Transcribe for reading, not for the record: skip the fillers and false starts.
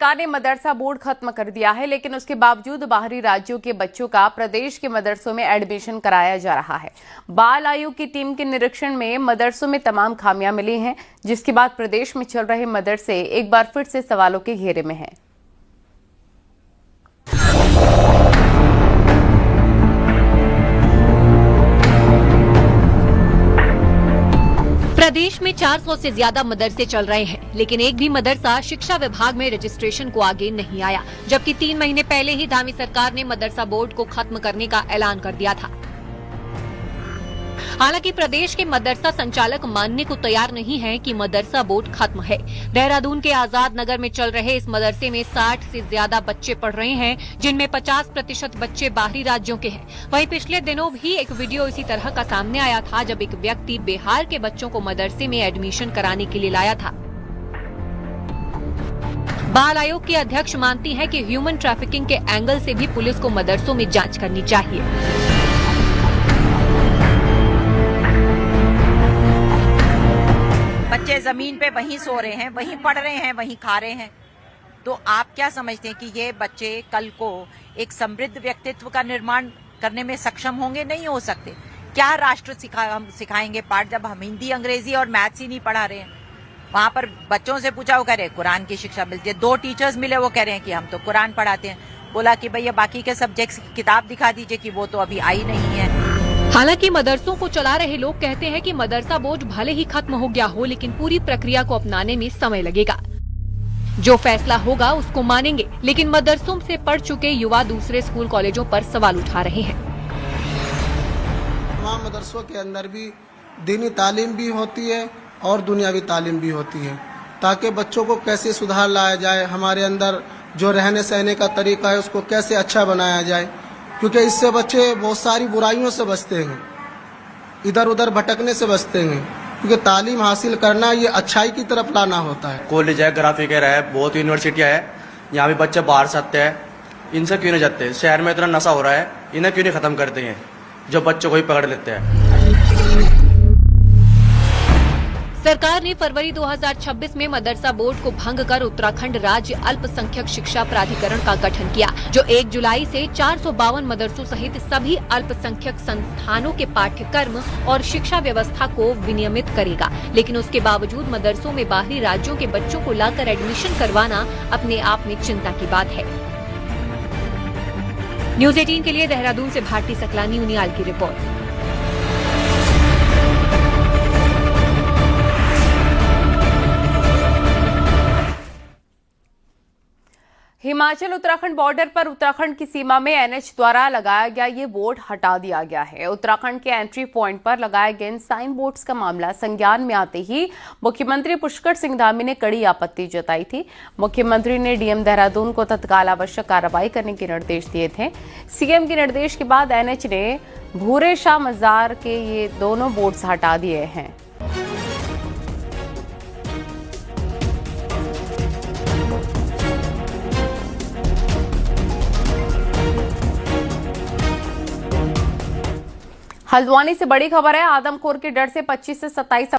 सरकार ने मदरसा बोर्ड खत्म कर दिया है, लेकिन उसके बावजूद बाहरी राज्यों के बच्चों का प्रदेश के मदरसों में एडमिशन कराया जा रहा है। बाल आयोग की टीम के निरीक्षण में मदरसों में तमाम खामियां मिली हैं, जिसके बाद प्रदेश में चल रहे मदरसे एक बार फिर से सवालों के घेरे में हैं। प्रदेश में 400 से ज्यादा मदरसे चल रहे हैं, लेकिन एक भी मदरसा शिक्षा विभाग में रजिस्ट्रेशन को आगे नहीं आया, जबकि 3 महीने पहले ही धामी सरकार ने मदरसा बोर्ड को खत्म करने का ऐलान कर दिया था। हालांकि प्रदेश के मदरसा संचालक मानने को तैयार नहीं है कि मदरसा बोर्ड खत्म है। देहरादून के आजाद नगर में चल रहे इस मदरसे में 60 से ज्यादा बच्चे पढ़ रहे हैं, जिनमें 50% बच्चे बाहरी राज्यों के हैं। वहीं पिछले दिनों भी एक वीडियो इसी तरह का सामने आया था, जब एक व्यक्ति बिहार के बच्चों को मदरसे में एडमिशन कराने के लिए लाया था। बाल आयोग की अध्यक्ष मानती है कि ह्यूमन ट्रैफिकिंग के एंगल से भी पुलिस को मदरसों में जांच करनी चाहिए। बच्चे जमीन पे वहीं सो रहे हैं, वहीं पढ़ रहे हैं, वहीं खा रहे हैं। तो आप क्या समझते हैं कि ये बच्चे कल को एक समृद्ध व्यक्तित्व का निर्माण करने में सक्षम होंगे? नहीं हो सकते। क्या राष्ट्र हम सिखाएंगे पाठ जब हम हिंदी, अंग्रेजी और मैथ्स ही नहीं पढ़ा रहे हैं? वहां पर बच्चों से पूछा, वो कह रहे कुरान की शिक्षा मिलती है। 2 टीचर्स मिले, वो कह रहे हैं कि हम तो कुरान पढ़ाते हैं। बोला कि भैया बाकी के सब्जेक्ट्स की किताब दिखा दीजिए, कि वो तो अभी आई नहीं है। हालांकि मदरसों को चला रहे लोग कहते हैं कि मदरसा बोर्ड भले ही खत्म हो गया हो, लेकिन पूरी प्रक्रिया को अपनाने में समय लगेगा। जो फैसला होगा उसको मानेंगे, लेकिन मदरसों से पढ़ चुके युवा दूसरे स्कूल कॉलेजों पर सवाल उठा रहे हैं। तमाम मदरसों के अंदर भी दीनी तालीम भी होती है और दुनियावी तालीम भी होती है, ताकि बच्चों को कैसे सुधार लाया जाए, हमारे अंदर जो रहने सहने का तरीका है उसको कैसे अच्छा बनाया जाए, क्योंकि इससे बच्चे बहुत सारी बुराइयों से बचते हैं, इधर उधर भटकने से बचते हैं। क्योंकि तालीम हासिल करना ये अच्छाई की तरफ लाना होता है। कॉलेज है, ग्राफिकर है, बहुत यूनिवर्सिटियाँ है, यहाँ भी बच्चे बाहर से आते हैं। इनसे क्यों नहीं जाते? शहर में इतना नशा हो रहा है, इन्हें क्यों नहीं खत्म करते हैं जो बच्चों को ही पकड़ लेते हैं। सरकार ने फरवरी 2026 में मदरसा बोर्ड को भंग कर उत्तराखंड राज्य अल्पसंख्यक शिक्षा प्राधिकरण का गठन किया, जो 1 जुलाई से 452 मदरसों सहित सभी अल्पसंख्यक संस्थानों के पाठ्यक्रम और शिक्षा व्यवस्था को विनियमित करेगा। लेकिन उसके बावजूद मदरसों में बाहरी राज्यों के बच्चों को लाकर एडमिशन करवाना अपने आप में चिंता की बात है। न्यूज़ 18 के लिए देहरादून से भारती सकलानी उनियाल की रिपोर्ट। हिमाचल उत्तराखंड बॉर्डर पर उत्तराखंड की सीमा में एनएच द्वारा लगाया गया ये बोर्ड हटा दिया गया है। उत्तराखंड के एंट्री पॉइंट पर लगाए गए साइन बोर्ड्स का मामला संज्ञान में आते ही मुख्यमंत्री पुष्कर सिंह धामी ने कड़ी आपत्ति जताई थी। मुख्यमंत्री ने डीएम देहरादून को तत्काल आवश्यक कार्रवाई करने के निर्देश दिए थे। सीएम के निर्देश के बाद एनएच ने भूरे शाह मजार के ये दोनों बोर्ड्स हटा दिए हैं। हल्द्वानी से बड़ी खबर है। आदमखोर के डर से 25 से 27